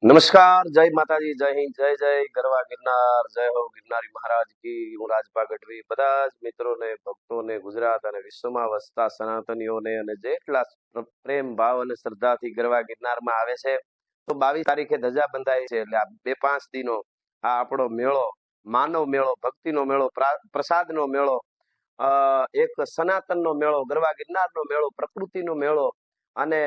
નમસ્કાર, જય માતાજી, જય હિન્દ, જય જય ગરવા ગિરનાર, જય હો ગિરનારી મહારાજ કી. હું રાજભા ગઢવી બધા જ મિત્રોને, ભક્તોને, ગુજરાત અને વિશ્વમાં વસતા સનાતનીઓને અને જેટલા પ્રેમ ભાવ અને શ્રદ્ધાથી ગરવા ગિરનારમાં આવે છે, તો 22 તારીખે ધજા બંધાય છે. એટલે આ 2-5 દિનો આ આપણો મેળો, માનવ મેળો, ભક્તિનો મેળો, પ્રસાદનો મેળો, એક સનાતનનો મેળો, ગરવા ગિરનારનો મેળો, પ્રકૃતિનો મેળો અને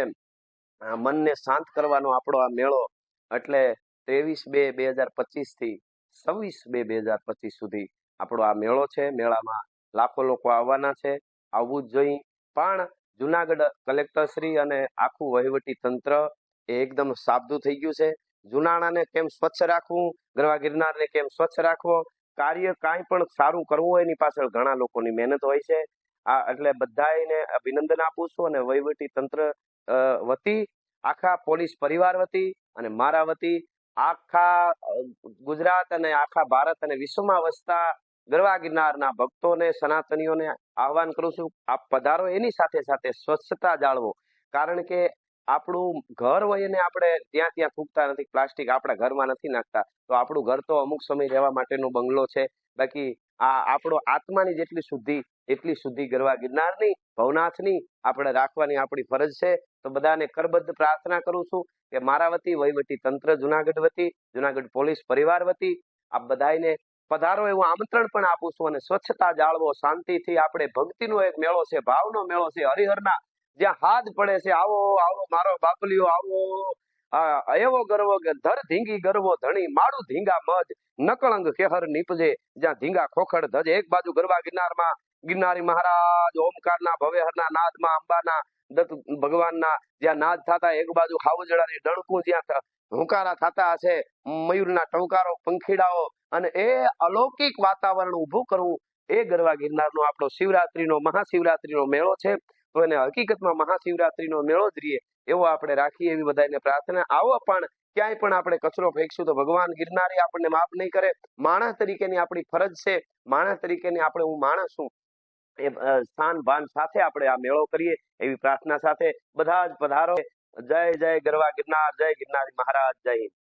મનને શાંત કરવાનો આપણો આ મેળો. એટલે 23/2/2025 થી 26/2/2025 સુધી આપણો આ મેળો છે. મેળામાં લાખો લોકો આવવાના છે, આવવું જ જોઈએ. પણ જુનાગઢ કલેક્ટરશ્રી અને આખું વહીવટી તંત્ર એ એકદમ સાબદું થઈ ગયું છે. જુનાણાને કેમ સ્વચ્છ રાખવું, ગરવા ગિરનારને કેમ સ્વચ્છ રાખવો, કાર્ય કાંઈ પણ સારું કરવું હોય એની પાછળ ઘણા લોકોની મહેનત હોય છે. આ એટલે બધાને અભિનંદન આપું છું અને વહીવટી તંત્ર વતી, આખા પોલીસ પરિવાર વતી અને મારા વતી આખા ગુજરાત અને આખા ભારત અને વિશ્વમાં વસતા ગરવા ગિરનારના ભક્તોને, સનાતનીઓને આહવાન કરું છું, આપ પધારો. એની સાથે સાથે સ્વચ્છતા જાળવો. કારણ કે આપણું ઘર હોય ને આપણે ત્યાં ત્યાં થૂકતા નથી, પ્લાસ્ટિક આપણા ઘરમાં નથી નાખતા, તો આપણું ઘર તો અમુક સમય રહેવા માટેનો બંગલો છે. બાકી આ આપણો આત્માની જેટલી શુદ્ધિ એટલી શુદ્ધિ ગરવા ગિરનારની, ભવનાથની આપણે રાખવાની આપણી ફરજ છે. તો બધાને કરબદ્ધ પ્રાર્થના કરું છું કે મારા વતી, વહીવટી તંત્ર જુનાગઢ વતી, જુનાગઢ પોલીસ પરિવાર વતી આપ બધાને પધારો એવું આમંત્રણ પણ આપું છું. અને સ્વચ્છતા જાળવો, શાંતિથી. આપણે ભક્તિનો એક મેળો છે, ભાવનો મેળો છે, હરિહરના જ્યાં હાથ પડે છે, આવો આવો મારો બાપલીઓ આવો, એવો ગર્વ કે ધર ધીંગી ગરવો ધણી, માળું ધીંગા મજ, નકળંગ કેહર નીપજે. જ્યાં ધીંગા ખોખડ ધજ. એક બાજુ ગરવા ગિરનારમાં ગિરનારી મહારાજ ઓમકારના ભવ્યહરના નાદમાં, અંબાના દત્ત ભગવાનના જ્યાં નાદ થતા, એક બાજુ હાવજડાની ડણકું જ્યાં હુંકારા થતા હશે, મયુરના ટવકારો, પંખીડાઓ, અને એ અલૌકિક વાતાવરણ ઊભું કરવું, એ ગરવા ગિરનારનો આપણો શિવરાત્રીનો, મહાશિવરાત્રીનો મેળો છે. તો એને હકીકતમાં મહાશિવરાત્રીનો મેળો જ રહીએ એવો આપણે રાખીએ, એવી બધાને પ્રાર્થના. આવો પણ ક્યાંય પણ આપણે કચરો ફેંકશું તો ભગવાન ગિરનારી આપણને માફ નહીં કરે. માણસ તરીકેની આપણી ફરજ છે, માણસ તરીકેની આપણે, હું માણસ છું એ સ્થાન ભાન સાથે આપણે આ મેળો કરીએ એવી પ્રાર્થના સાથે બધા જ પધારો. જય જય ગરવા ગિરનાર, જય ગિરનારી મહારાજ, જય હિન્દ.